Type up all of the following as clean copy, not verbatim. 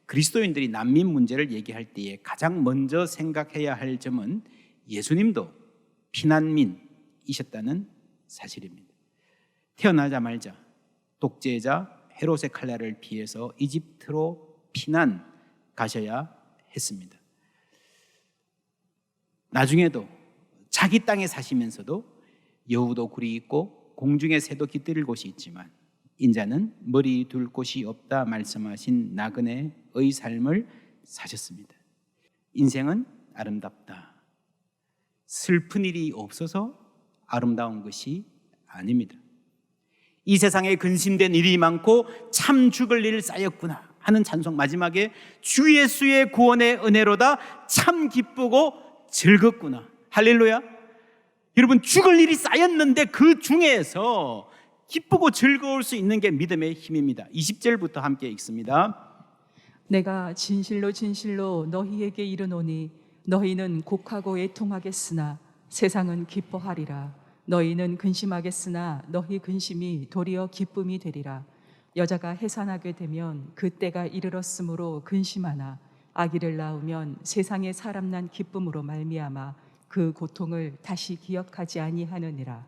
그리스도인들이 난민 문제를 얘기할 때에 가장 먼저 생각해야 할 점은 예수님도 피난민이셨다는 사실입니다. 태어나자마자 독재자 헤롯의 칼날을 피해서 이집트로 피난 가셔야 했습니다. 나중에도 자기 땅에 사시면서도 여우도 굴이 있고 공중의 새도 깃들일 곳이 있지만 인자는 머리 둘 곳이 없다 말씀하신 나그네의 삶을 사셨습니다. 인생은 아름답다. 슬픈 일이 없어서 아름다운 것이 아닙니다. 이 세상에 근심된 일이 많고 참 죽을 일 쌓였구나 하는 찬송 마지막에 주 예수의 구원의 은혜로다 참 기쁘고 즐겁구나. 할렐루야. 여러분, 죽을 일이 쌓였는데 그 중에서 기쁘고 즐거울 수 있는 게 믿음의 힘입니다. 20절부터 함께 읽습니다. 내가 진실로 진실로 너희에게 이르노니 너희는 곡하고 애통하겠으나 세상은 기뻐하리라. 너희는 근심하겠으나 너희 근심이 도리어 기쁨이 되리라. 여자가 해산하게 되면 그때가 이르렀으므로 근심하나 아기를 낳으면 세상에 사람 난 기쁨으로 말미암아 그 고통을 다시 기억하지 아니하느니라.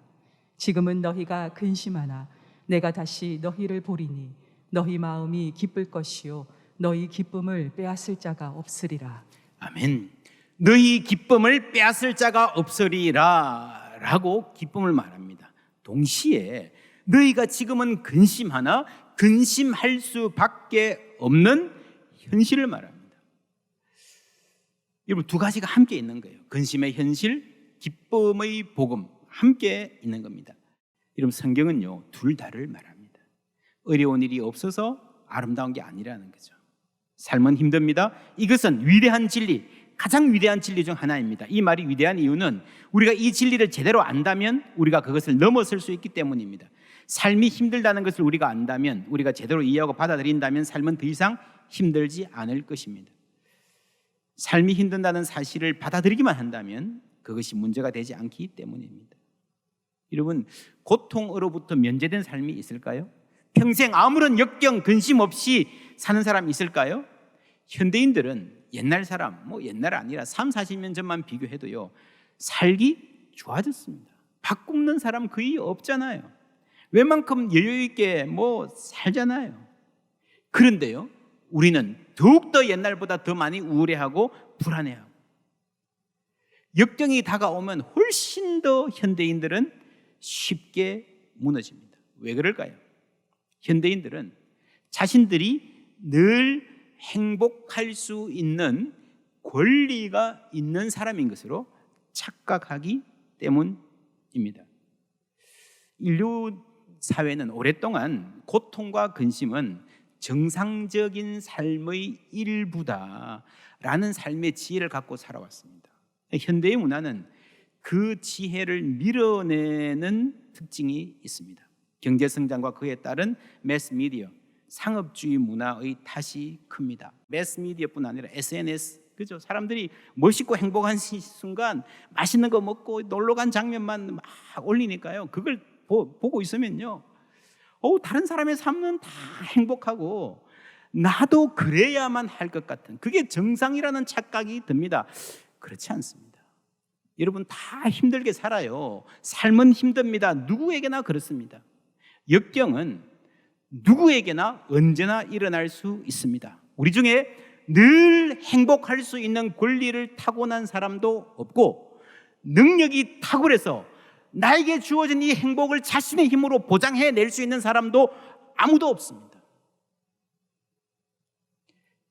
지금은 너희가 근심하나 내가 다시 너희를 보리니 너희 마음이 기쁠 것이요 너희 기쁨을 빼앗을 자가 없으리라. 아멘. 너희 기쁨을 빼앗을 자가 없으리라 라고 기쁨을 말합니다. 동시에 너희가 지금은 근심하나 근심할 수밖에 없는 현실을 말합니다. 여러분, 두 가지가 함께 있는 거예요. 근심의 현실, 기쁨의 복음 함께 있는 겁니다. 여러분, 성경은요 둘 다를 말합니다. 어려운 일이 없어서 아름다운 게 아니라는 거죠. 삶은 힘듭니다. 이것은 위대한 진리, 가장 위대한 진리 중 하나입니다. 이 말이 위대한 이유는 우리가 이 진리를 제대로 안다면 우리가 그것을 넘어설 수 있기 때문입니다. 삶이 힘들다는 것을 우리가 안다면, 우리가 제대로 이해하고 받아들인다면 삶은 더 이상 힘들지 않을 것입니다. 삶이 힘든다는 사실을 받아들이기만 한다면 그것이 문제가 되지 않기 때문입니다. 여러분, 고통으로부터 면제된 삶이 있을까요? 평생 아무런 역경, 근심 없이 사는 사람이 있을까요? 현대인들은 옛날 사람, 옛날 아니라 3, 40년 전만 비교해도요 살기 좋아졌습니다. 밥 굶는 사람 거의 없잖아요. 웬만큼 여유 있게 살잖아요. 그런데요 우리는 더욱더 옛날보다 더 많이 우울해하고 불안해하고, 역경이 다가오면 훨씬 더 현대인들은 쉽게 무너집니다. 왜 그럴까요? 현대인들은 자신들이 늘 행복할 수 있는 권리가 있는 사람인 것으로 착각하기 때문입니다. 인류 사회는 오랫동안 고통과 근심은 정상적인 삶의 일부다라는 삶의 지혜를 갖고 살아왔습니다. 현대의 문화는 그 지혜를 밀어내는 특징이 있습니다. 경제성장과 그에 따른 매스미디어, 상업주의 문화의 탓이 큽니다. 매스미디어뿐 아니라 SNS, 그죠? 사람들이 멋있고 행복한 순간 맛있는 거 먹고 놀러간 장면만 막 올리니까요 그걸 보고 있으면요 다른 사람의 삶은 다 행복하고 나도 그래야만 할 것 같은, 그게 정상이라는 착각이 듭니다. 그렇지 않습니다. 여러분, 다 힘들게 살아요. 삶은 힘듭니다. 누구에게나 그렇습니다. 역경은 누구에게나 언제나 일어날 수 있습니다. 우리 중에 늘 행복할 수 있는 권리를 타고난 사람도 없고, 능력이 탁월해서 나에게 주어진 이 행복을 자신의 힘으로 보장해낼 수 있는 사람도 아무도 없습니다.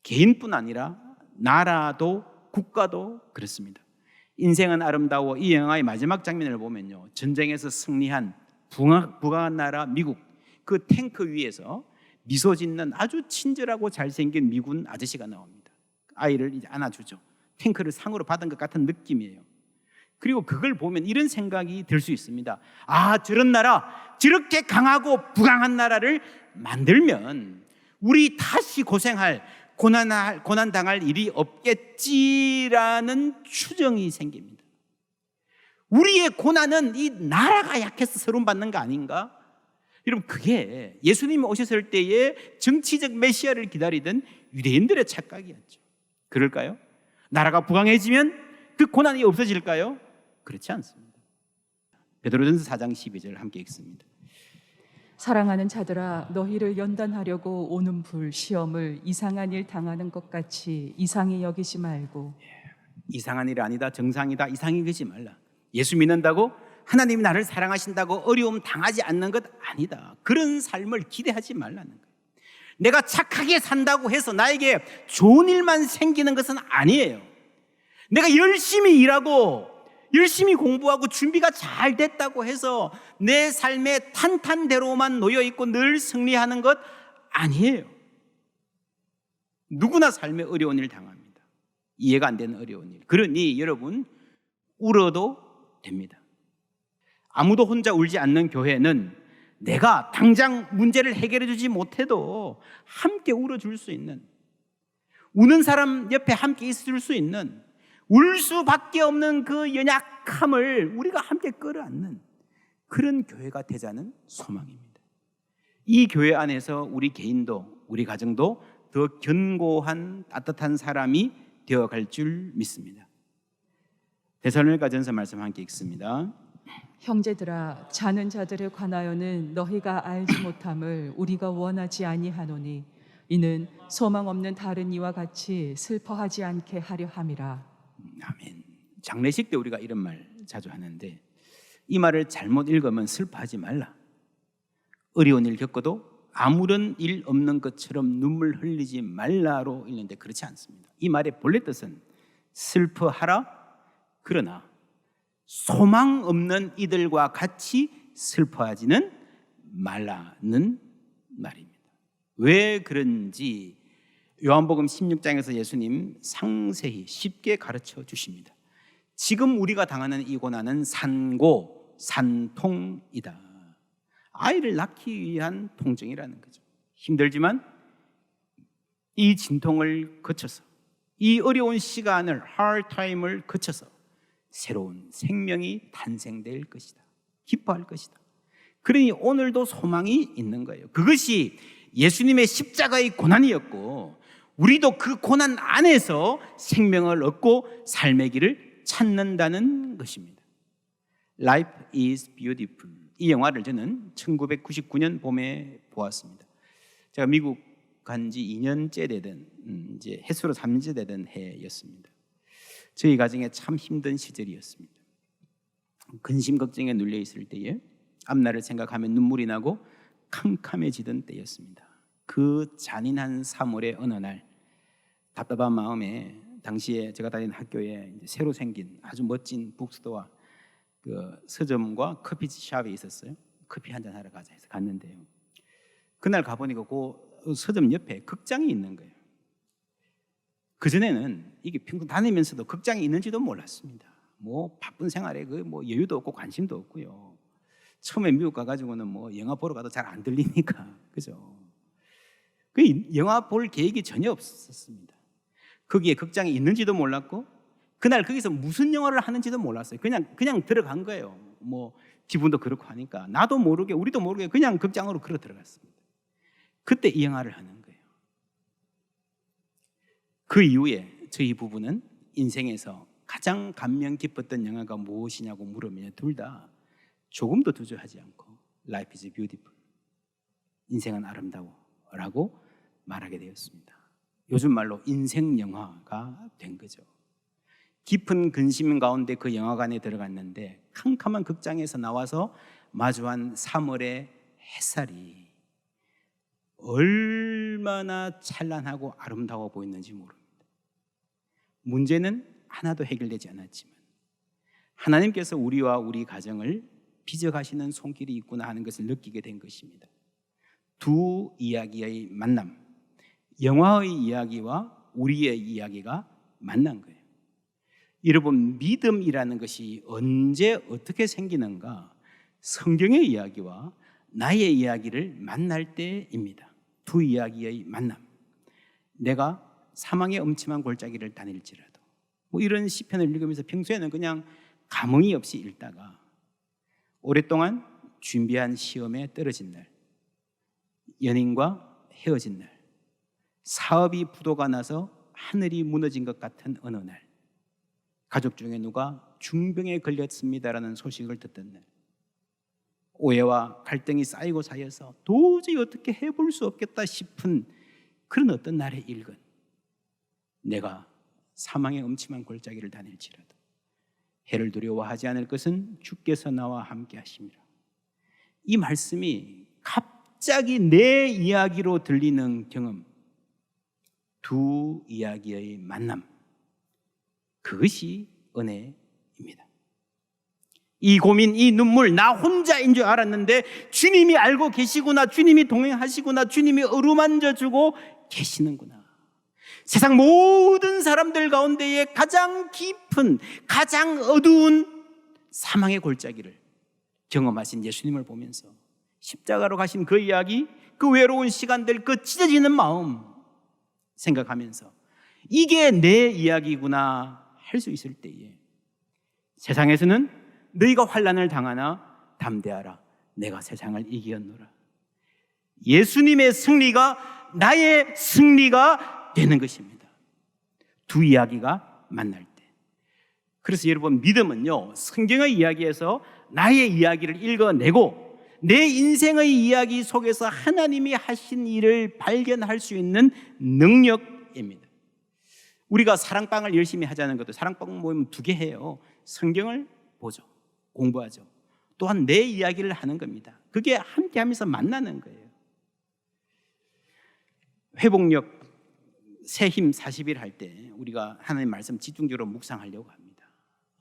개인뿐 아니라 나라도 국가도 그렇습니다. 인생은 아름다워, 이 영화의 마지막 장면을 보면요 전쟁에서 승리한 부강한 나라 미국, 그 탱크 위에서 미소 짓는 아주 친절하고 잘생긴 미군 아저씨가 나옵니다. 아이를 이제 안아주죠. 탱크를 상으로 받은 것 같은 느낌이에요. 그리고 그걸 보면 이런 생각이 들 수 있습니다. 아, 저런 나라, 저렇게 강하고 부강한 나라를 만들면 우리 다시 고난당할 일이 없겠지라는 추정이 생깁니다. 우리의 고난은 이 나라가 약해서 서름 받는 거 아닌가? 여러분, 그게 예수님이 오셨을 때에 정치적 메시아를 기다리던 유대인들의 착각이었죠. 그럴까요? 나라가 부강해지면 그 고난이 없어질까요? 그렇지 않습니다. 베드로전서 4장 12절 함께 읽습니다. 사랑하는 자들아, 너희를 연단하려고 오는 불 시험을 이상한 일 당하는 것 같이 이상히 여기지 말고. 이상한 일 아니다, 정상이다, 이상히 여기지 말라. 예수 믿는다고 하나님이 나를 사랑하신다고 어려움 당하지 않는 것 아니다. 그런 삶을 기대하지 말라는 거예요. 내가 착하게 산다고 해서 나에게 좋은 일만 생기는 것은 아니에요. 내가 열심히 일하고 열심히 공부하고 준비가 잘 됐다고 해서 내 삶의 탄탄대로만 놓여있고 늘 승리하는 것 아니에요. 누구나 삶에 어려운 일 당합니다. 이해가 안 되는 어려운 일. 그러니 여러분, 울어도 됩니다. 아무도 혼자 울지 않는 교회는 내가 당장 문제를 해결해 주지 못해도 함께 울어줄 수 있는, 우는 사람 옆에 함께 있을 수 있는, 울 수밖에 없는 그 연약함을 우리가 함께 끌어안는 그런 교회가 되자는 소망입니다. 이 교회 안에서 우리 개인도 우리 가정도 더 견고한 따뜻한 사람이 되어갈 줄 믿습니다. 데살로니가전서 말씀 함께 읽습니다. 형제들아, 자는 자들에 관하여는 너희가 알지 못함을 우리가 원하지 아니하노니 이는 소망 없는 다른 이와 같이 슬퍼하지 않게 하려 함이라. 아멘. 장례식 때 우리가 이런 말 자주 하는데, 이 말을 잘못 읽으면 슬퍼하지 말라. 어려운 일 겪어도 아무런 일 없는 것처럼 눈물 흘리지 말라로 읽는데 그렇지 않습니다. 이 말의 본래 뜻은 슬퍼하라, 그러나 소망 없는 이들과 같이 슬퍼하지는 말라는 말입니다. 왜 그런지 요한복음 16장에서 예수님 상세히 쉽게 가르쳐 주십니다. 지금 우리가 당하는 이 고난은 산고, 산통이다. 아이를 낳기 위한 통증이라는 거죠. 힘들지만 이 진통을 거쳐서, 이 어려운 시간을, hard time을 거쳐서 새로운 생명이 탄생될 것이다. 기뻐할 것이다. 그러니 오늘도 소망이 있는 거예요. 그것이 예수님의 십자가의 고난이었고, 우리도 그 고난 안에서 생명을 얻고 삶의 길을 찾는다는 것입니다. Life is beautiful. 이 영화를 저는 1999년 봄에 보았습니다. 제가 미국 간 지 2년째 되던, 이제 햇수로 3년째 되던 해였습니다. 저희 가정에 참 힘든 시절이었습니다. 근심 걱정에 눌려 있을 때에 앞날을 생각하면 눈물이 나고 캄캄해지던 때였습니다. 그 잔인한 3월의 어느 날, 답답한 마음에 당시에 제가 다니는 학교에 이제 새로 생긴 아주 멋진 북스토어, 그 서점과 커피숍이 있었어요. 커피 한잔 하러 가자 해서 갔는데요, 그날 가보니까 그 서점 옆에 극장이 있는 거예요. 그전에는 이게 평생 다니면서도 극장이 있는지도 몰랐습니다. 뭐 바쁜 생활에 그 뭐 여유도 없고 관심도 없고요. 처음에 미국 가가지고는 뭐 영화 보러 가도 잘 안 들리니까, 그죠? 그 영화 볼 계획이 전혀 없었습니다. 거기에 극장이 있는지도 몰랐고, 그날 거기서 무슨 영화를 하는지도 몰랐어요. 그냥 들어간 거예요. 뭐 기분도 그렇고 하니까 나도 모르게, 우리도 모르게 그냥 극장으로 걸어 들어갔습니다. 그때 이 영화를 하는 거예요. 그 이후에 저희 부부는 인생에서 가장 감명 깊었던 영화가 무엇이냐고 물으면 둘 다 조금도 주저하지 않고 Life is beautiful, 인생은 아름다워 라고 말하게 되었습니다. 요즘 말로 인생 영화가 된 거죠. 깊은 근심 가운데 그 영화관에 들어갔는데 캄캄한 극장에서 나와서 마주한 3월의 햇살이 얼마나 찬란하고 아름다워 보였는지 모릅니다. 문제는 하나도 해결되지 않았지만 하나님께서 우리와 우리 가정을 빚어가시는 손길이 있구나 하는 것을 느끼게 된 것입니다. 두 이야기의 만남, 영화의 이야기와 우리의 이야기가 만난 거예요. 여러분, 믿음이라는 것이 언제 어떻게 생기는가? 성경의 이야기와 나의 이야기를 만날 때입니다. 두 이야기의 만남. 내가 사망의 엄침한 골짜기를 다닐지라도, 뭐 이런 시편을 읽으면서 평소에는 그냥 감흥이 없이 읽다가 오랫동안 준비한 시험에 떨어진 날, 연인과 헤어진 날, 사업이 부도가 나서 하늘이 무너진 것 같은 어느 날, 가족 중에 누가 중병에 걸렸습니다라는 소식을 듣던 날, 오해와 갈등이 쌓이고 쌓여서 도저히 어떻게 해볼 수 없겠다 싶은 그런 어떤 날의 일건, 내가 사망의 음침한 골짜기를 다닐지라도 해를 두려워하지 않을 것은 주께서 나와 함께 하심이라. 이 말씀이 갑자기 내 이야기로 들리는 경험, 두 이야기의 만남, 그것이 은혜입니다. 이 고민, 이 눈물, 나 혼자인 줄 알았는데 주님이 알고 계시구나, 주님이 동행하시구나, 주님이 어루만져주고 계시는구나. 세상 모든 사람들 가운데에 가장 깊은, 가장 어두운 사망의 골짜기를 경험하신 예수님을 보면서 십자가로 가신 그 이야기, 그 외로운 시간들, 그 찢어지는 마음 생각하면서 이게 내 이야기구나 할 수 있을 때에 세상에서는 너희가 환난을 당하나 담대하라, 내가 세상을 이기었노라. 예수님의 승리가 나의 승리가 되는 것입니다. 두 이야기가 만날 때. 그래서 여러분, 믿음은요, 성경의 이야기에서 나의 이야기를 읽어내고 내 인생의 이야기 속에서 하나님이 하신 일을 발견할 수 있는 능력입니다. 우리가 사랑방을 열심히 하자는 것도, 사랑방 모이면 두 개 해요. 성경을 보죠, 공부하죠. 또한 내 이야기를 하는 겁니다. 그게 함께 하면서 만나는 거예요. 회복력 새힘 40일 할 때 우리가 하나님 말씀 집중적으로 묵상하려고 합니다.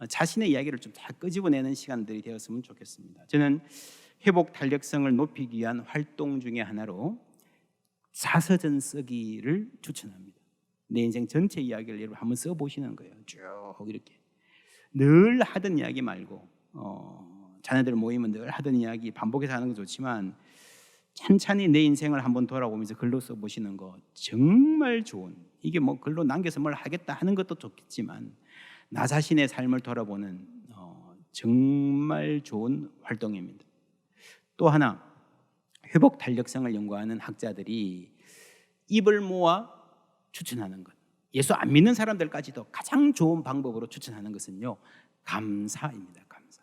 자신의 이야기를 좀 다 끄집어내는 시간들이 되었으면 좋겠습니다. 저는 회복 탄력성을 높이기 위한 활동 중에 하나로 자서전 쓰기를 추천합니다. 내 인생 전체 이야기를 여러분 한번 써보시는 거예요. 쭉 이렇게 늘 하던 이야기 말고, 자녀들 모이면 늘 하던 이야기 반복해서 하는 건 좋지만 찬찬히 내 인생을 한번 돌아보면서 글로 써보시는 거 정말 좋은, 이게 뭐 글로 남겨서 뭘 하겠다 하는 것도 좋겠지만 나 자신의 삶을 돌아보는 정말 좋은 활동입니다. 또 하나, 회복 탄력성을 연구하는 학자들이 입을 모아 추천하는 것, 예수 안 믿는 사람들까지도 가장 좋은 방법으로 추천하는 것은요, 감사입니다. 감사.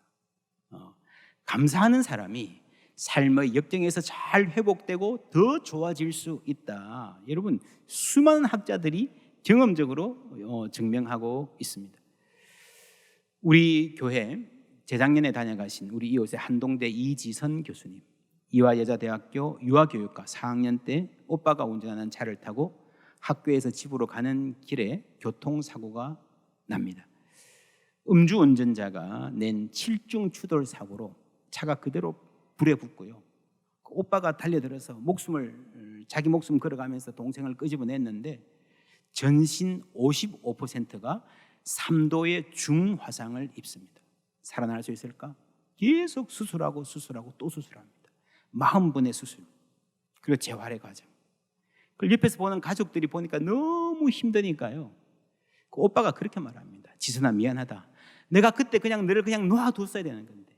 감사하는 사람이 삶의 역경에서 잘 회복되고 더 좋아질 수 있다. 여러분, 수많은 학자들이 경험적으로 증명하고 있습니다. 우리 교회 재작년에 다녀가신 우리 이웃의 한동대 이지선 교수님, 이화여자대학교 유아교육과 4학년 때 오빠가 운전하는 차를 타고 학교에서 집으로 가는 길에 교통사고가 납니다. 음주운전자가 낸 7중 추돌 사고로 차가 그대로 불에 붙고요, 오빠가 달려들어서 자기 목숨 걸어가면서 동생을 끄집어냈는데 전신 55%가 3도의 중화상을 입습니다. 살아날 수 있을까? 계속 수술하고 또 수술합니다. 40분의 수술, 그리고 재활의 과정. 그걸 옆에서 보는 가족들이 보니까 너무 힘드니까요, 그 오빠가 그렇게 말합니다. 지선아, 미안하다. 내가 그때 너를 그냥 놔뒀어야 되는 건데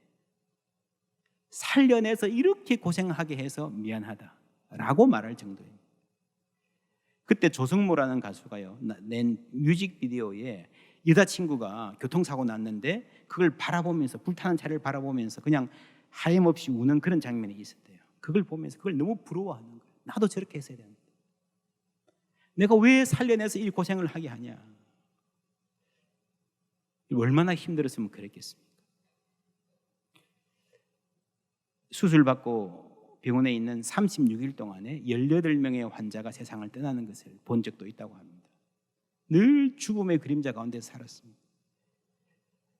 살려내서 이렇게 고생하게 해서 미안하다라고 말할 정도입니다. 그때 조성모라는 가수가요, 낸 뮤직비디오에 여자친구가 교통사고 났는데 그걸 바라보면서, 불타는 차를 바라보면서 그냥 하염없이 우는 그런 장면이 있었대요. 그걸 보면서 그걸 너무 부러워하는 거예요. 나도 저렇게 했어야 되는데 내가 왜 살려내서 이 고생을 하게 하냐. 얼마나 힘들었으면 그랬겠습니까? 수술받고 병원에 있는 36일 동안에 18명의 환자가 세상을 떠나는 것을 본 적도 있다고 합니다. 늘 죽음의 그림자 가운데 살았습니다.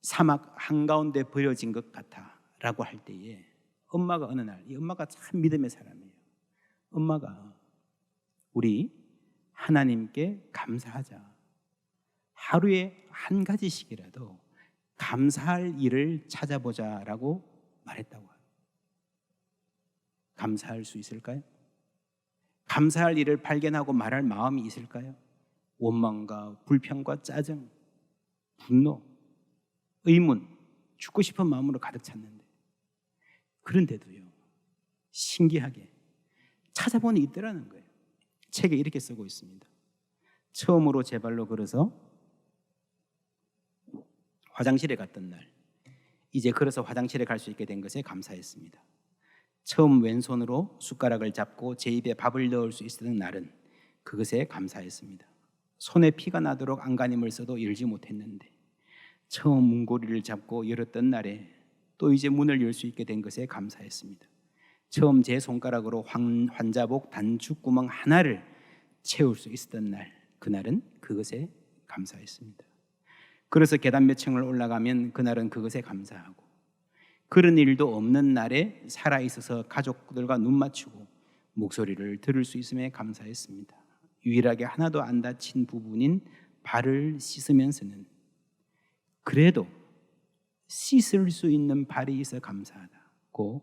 사막 한가운데 버려진 것 같아 라고 할 때에 엄마가 어느 날, 이 엄마가 참 믿음의 사람이에요. 엄마가 우리 하나님께 감사하자. 하루에 한 가지씩이라도 감사할 일을 찾아보자라고 말했다고 해요. 감사할 수 있을까요? 감사할 일을 발견하고 말할 마음이 있을까요? 원망과 불평과 짜증, 분노, 의문, 죽고 싶은 마음으로 가득 찼는데, 그런데도요, 신기하게 찾아보니 있더라는 거예요. 책에 이렇게 쓰고 있습니다. 처음으로 제 발로 걸어서 화장실에 갔던 날, 이제 걸어서 화장실에 갈 수 있게 된 것에 감사했습니다. 처음 왼손으로 숟가락을 잡고 제 입에 밥을 넣을 수 있었던 날은 그것에 감사했습니다. 손에 피가 나도록 안간힘을 써도 열지 못했는데 처음 문고리를 잡고 열었던 날에 또 이제 문을 열 수 있게 된 것에 감사했습니다. 처음 제 손가락으로 환자복 단축구멍 하나를 채울 수 있었던 날, 그날은 그것에 감사했습니다. 그래서 계단 몇 층을 올라가면 그날은 그것에 감사하고, 그런 일도 없는 날에 살아있어서 가족들과 눈 맞추고 목소리를 들을 수 있음에 감사했습니다. 유일하게 하나도 안 다친 부분인 발을 씻으면서는 그래도 씻을 수 있는 발이 있어 감사하다고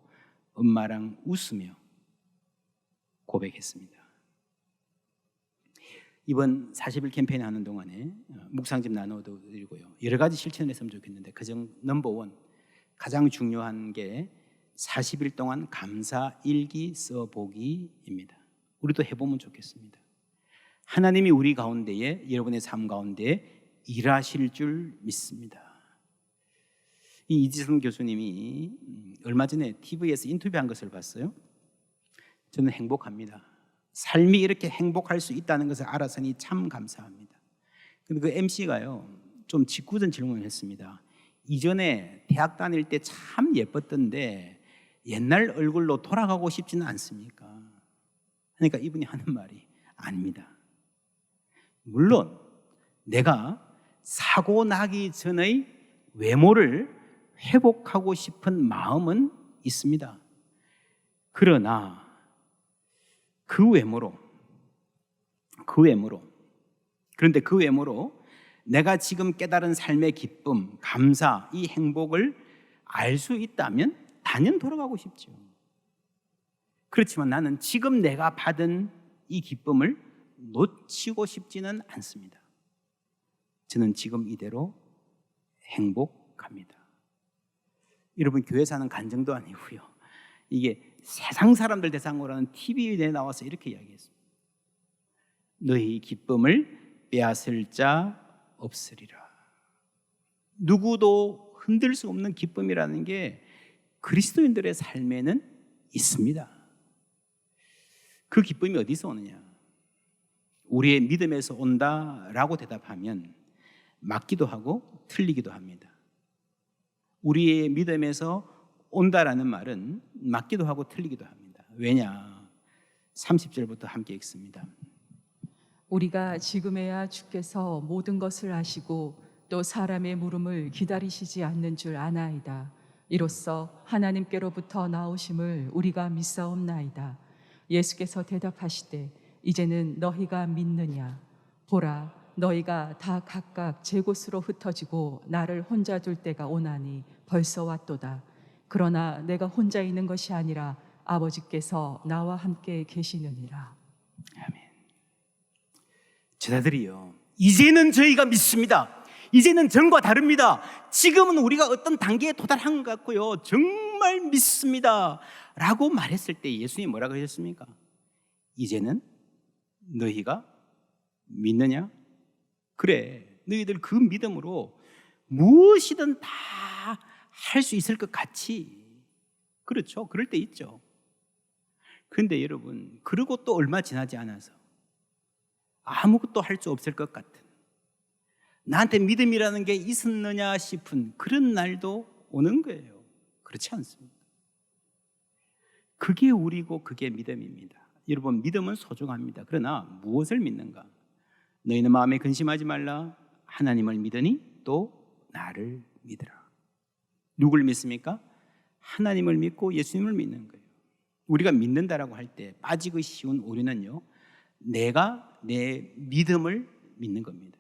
엄마랑 웃으며 고백했습니다. 이번 40일 캠페인 하는 동안에 묵상집 나눠도 드리고요, 여러 가지 실천을 했으면 좋겠는데 그중 넘버원, 가장 중요한 게 40일 동안 감사 일기 써보기입니다. 우리도 해보면 좋겠습니다. 하나님이 우리 가운데에, 여러분의 삶 가운데에 일하실 줄 믿습니다. 이 이지성 교수님이 얼마 전에 TV에서 인터뷰한 것을 봤어요. 저는 행복합니다. 삶이 이렇게 행복할 수 있다는 것을 알았으니 참 감사합니다. 근데 그 MC가요, 좀 짓궂은 질문을 했습니다. 이전에 대학 다닐 때 참 예뻤던데 옛날 얼굴로 돌아가고 싶지는 않습니까? 그러니까 이분이 하는 말이 아닙니다. 물론 내가 사고 나기 전의 외모를 회복하고 싶은 마음은 있습니다. 그러나 그런데 그 외모로 내가 지금 깨달은 삶의 기쁨, 감사, 이 행복을 알 수 있다면 단연 돌아가고 싶죠. 그렇지만 나는 지금 내가 받은 이 기쁨을 놓치고 싶지는 않습니다. 저는 지금 이대로 행복합니다. 여러분, 교회 사는 간증도 아니고요, 이게 세상 사람들 대상으로 하는 TV에 나와서 이렇게 이야기했습니다. 너희 기쁨을 빼앗을 자 없으리라. 누구도 흔들 수 없는 기쁨이라는 게 그리스도인들의 삶에는 있습니다. 그 기쁨이 어디서 오느냐? 우리의 믿음에서 온다라고 대답하면 맞기도 하고 틀리기도 합니다. 우리의 믿음에서 온다라는 말은 맞기도 하고 틀리기도 합니다. 왜냐? 30절부터 함께 읽습니다. 우리가 지금에야 주께서 모든 것을 아시고 또 사람의 물음을 기다리시지 않는 줄 아나이다. 이로써 하나님께로부터 나오심을 우리가 믿사옵나이다. 예수께서 대답하시되 이제는 너희가 믿느냐? 보라, 너희가 다 각각 제 곳으로 흩어지고 나를 혼자 둘 때가 오나니 벌써 왔도다. 그러나 내가 혼자 있는 것이 아니라 아버지께서 나와 함께 계시느니라. 아멘. 제자들이요, 이제는 저희가 믿습니다. 이제는 전과 다릅니다. 지금은 우리가 어떤 단계에 도달한 것 같고요, 정말 믿습니다 라고 말했을 때 예수님이 뭐라고 하셨습니까? 이제는 너희가 믿느냐? 그래, 너희들 그 믿음으로 무엇이든 다 할 수 있을 것 같이. 그렇죠, 그럴 때 있죠. 그런데 여러분, 그러고 또 얼마 지나지 않아서 아무것도 할 수 없을 것 같은, 나한테 믿음이라는 게 있었느냐 싶은 그런 날도 오는 거예요. 그렇지 않습니까? 그게 우리고 그게 믿음입니다. 여러분, 믿음은 소중합니다. 그러나 무엇을 믿는가? 너희는 마음에 근심하지 말라. 하나님을 믿으니 또 나를 믿으라. 누굴 믿습니까? 하나님을 믿고 예수님을 믿는 거예요. 우리가 믿는다라고 할 때 빠지기 쉬운 오류는요, 내가 내 믿음을 믿는 겁니다.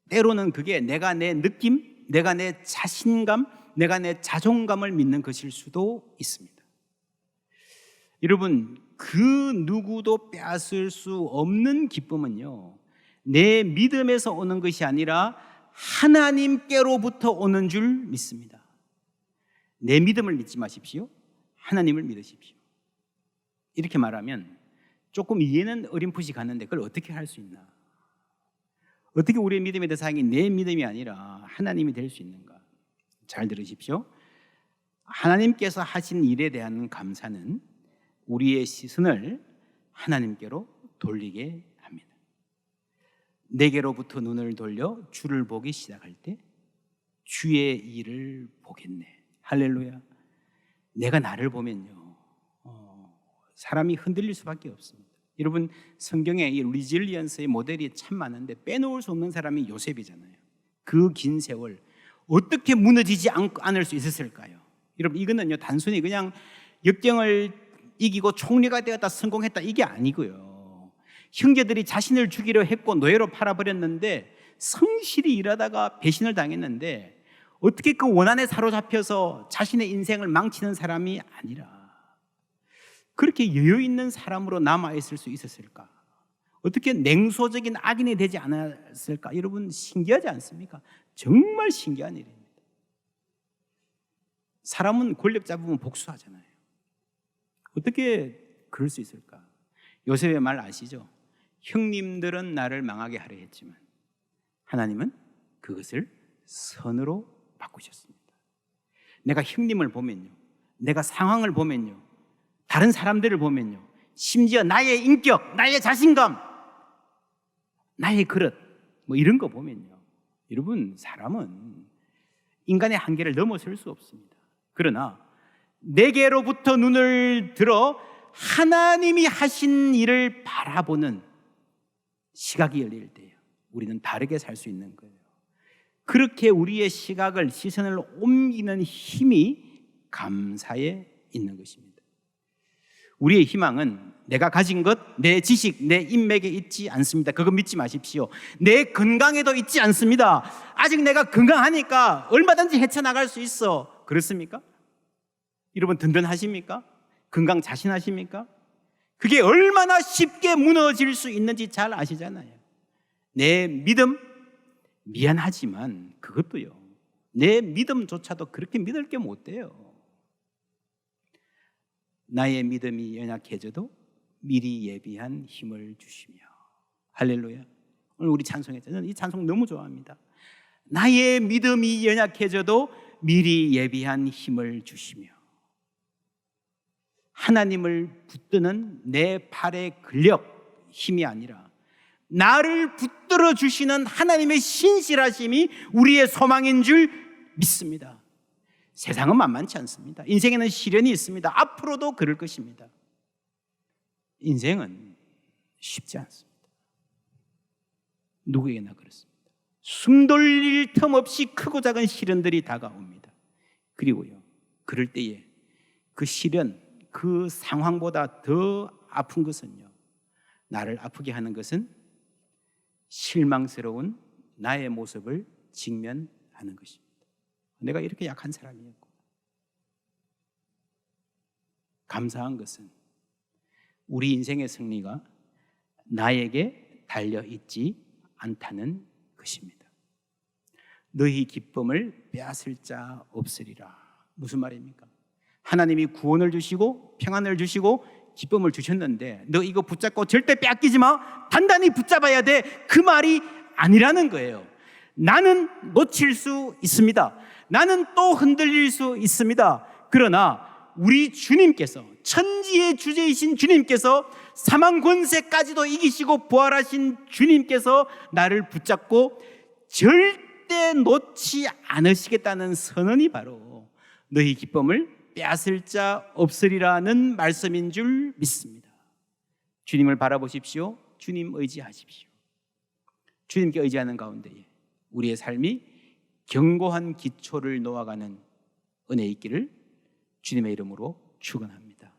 때로는 그게 내가 내 느낌, 내가 내 자신감, 내가 내 자존감을 믿는 것일 수도 있습니다. 여러분, 그 누구도 빼앗을 수 없는 기쁨은요, 내 믿음에서 오는 것이 아니라 하나님께로부터 오는 줄 믿습니다. 내 믿음을 믿지 마십시오. 하나님을 믿으십시오. 이렇게 말하면 조금 이해는 어렴풋이 갔는데 그걸 어떻게 할 수 있나? 어떻게 우리의 믿음에 대해서 하기 내 믿음이 아니라 하나님이 될 수 있는가? 잘 들으십시오. 하나님께서 하신 일에 대한 감사는 우리의 시선을 하나님께로 돌리게 합니다. 내게로부터 눈을 돌려 주를 보기 시작할 때 주의 일을 보겠네. 할렐루야. 내가 나를 보면요, 사람이 흔들릴 수밖에 없습니다. 여러분, 성경에 이 리질리언스의 모델이 참 많은데 빼놓을 수 없는 사람이 요셉이잖아요. 그 긴 세월 어떻게 무너지지 않을 수 있었을까요? 여러분, 이거는요 단순히 그냥 역경을 이기고 총리가 되었다 성공했다 이게 아니고요, 형제들이 자신을 죽이려 했고 노예로 팔아버렸는데 성실히 일하다가 배신을 당했는데 어떻게 그 원한에 사로잡혀서 자신의 인생을 망치는 사람이 아니라 그렇게 여유 있는 사람으로 남아있을 수 있었을까? 어떻게 냉소적인 악인이 되지 않았을까? 여러분, 신기하지 않습니까? 정말 신기한 일입니다. 사람은 권력 잡으면 복수하잖아요. 어떻게 그럴 수 있을까? 요셉의 말 아시죠? 형님들은 나를 망하게 하려 했지만 하나님은 그것을 선으로 바꾸셨습니다. 내가 형님을 보면요, 내가 상황을 보면요, 다른 사람들을 보면요, 심지어 나의 인격, 나의 자신감, 나의 그릇, 뭐 이런 거 보면요, 여러분, 사람은 인간의 한계를 넘어설 수 없습니다. 그러나 내게로부터 눈을 들어 하나님이 하신 일을 바라보는 시각이 열릴 때요, 우리는 다르게 살 수 있는 거예요. 그렇게 우리의 시각을, 시선을 옮기는 힘이 감사에 있는 것입니다. 우리의 희망은 내가 가진 것, 내 지식, 내 인맥에 있지 않습니다. 그거 믿지 마십시오. 내 건강에도 있지 않습니다. 아직 내가 건강하니까 얼마든지 헤쳐나갈 수 있어. 그렇습니까? 여러분, 든든하십니까? 건강 자신하십니까? 그게 얼마나 쉽게 무너질 수 있는지 잘 아시잖아요. 내 믿음, 미안하지만 그것도요, 내 믿음조차도 그렇게 믿을 게 못 돼요. 나의 믿음이 연약해져도 미리 예비한 힘을 주시며. 할렐루야. 오늘 우리 찬송했죠. 저는 이 찬송 너무 좋아합니다. 나의 믿음이 연약해져도 미리 예비한 힘을 주시며. 하나님을 붙드는 내 팔의 근력, 힘이 아니라 나를 붙들어 주시는 하나님의 신실하심이 우리의 소망인 줄 믿습니다. 세상은 만만치 않습니다. 인생에는 시련이 있습니다. 앞으로도 그럴 것입니다. 인생은 쉽지 않습니다. 누구에게나 그렇습니다. 숨 돌릴 틈 없이 크고 작은 시련들이 다가옵니다. 그리고요, 그럴 때에 그 시련, 그 상황보다 더 아픈 것은요, 나를 아프게 하는 것은 실망스러운 나의 모습을 직면하는 것입니다. 내가 이렇게 약한 사람이었고, 감사한 것은 우리 인생의 승리가 나에게 달려있지 않다는 것입니다. 너희 기쁨을 빼앗을 자 없으리라. 무슨 말입니까? 하나님이 구원을 주시고 평안을 주시고 기쁨을 주셨는데 너 이거 붙잡고 절대 빼앗기지 마, 단단히 붙잡아야 돼, 그 말이 아니라는 거예요. 나는 놓칠 수 있습니다. 나는 또 흔들릴 수 있습니다. 그러나 우리 주님께서, 천지의 주제이신 주님께서, 사망 권세까지도 이기시고 부활하신 주님께서 나를 붙잡고 절대 놓지 않으시겠다는 선언이 바로 너희 기쁨을 빼앗을 자 없으리라는 말씀인 줄 믿습니다. 주님을 바라보십시오. 주님 의지하십시오. 주님께 의지하는 가운데에 우리의 삶이 견고한 기초를 놓아가는 은혜 있기를 주님의 이름으로 축원합니다.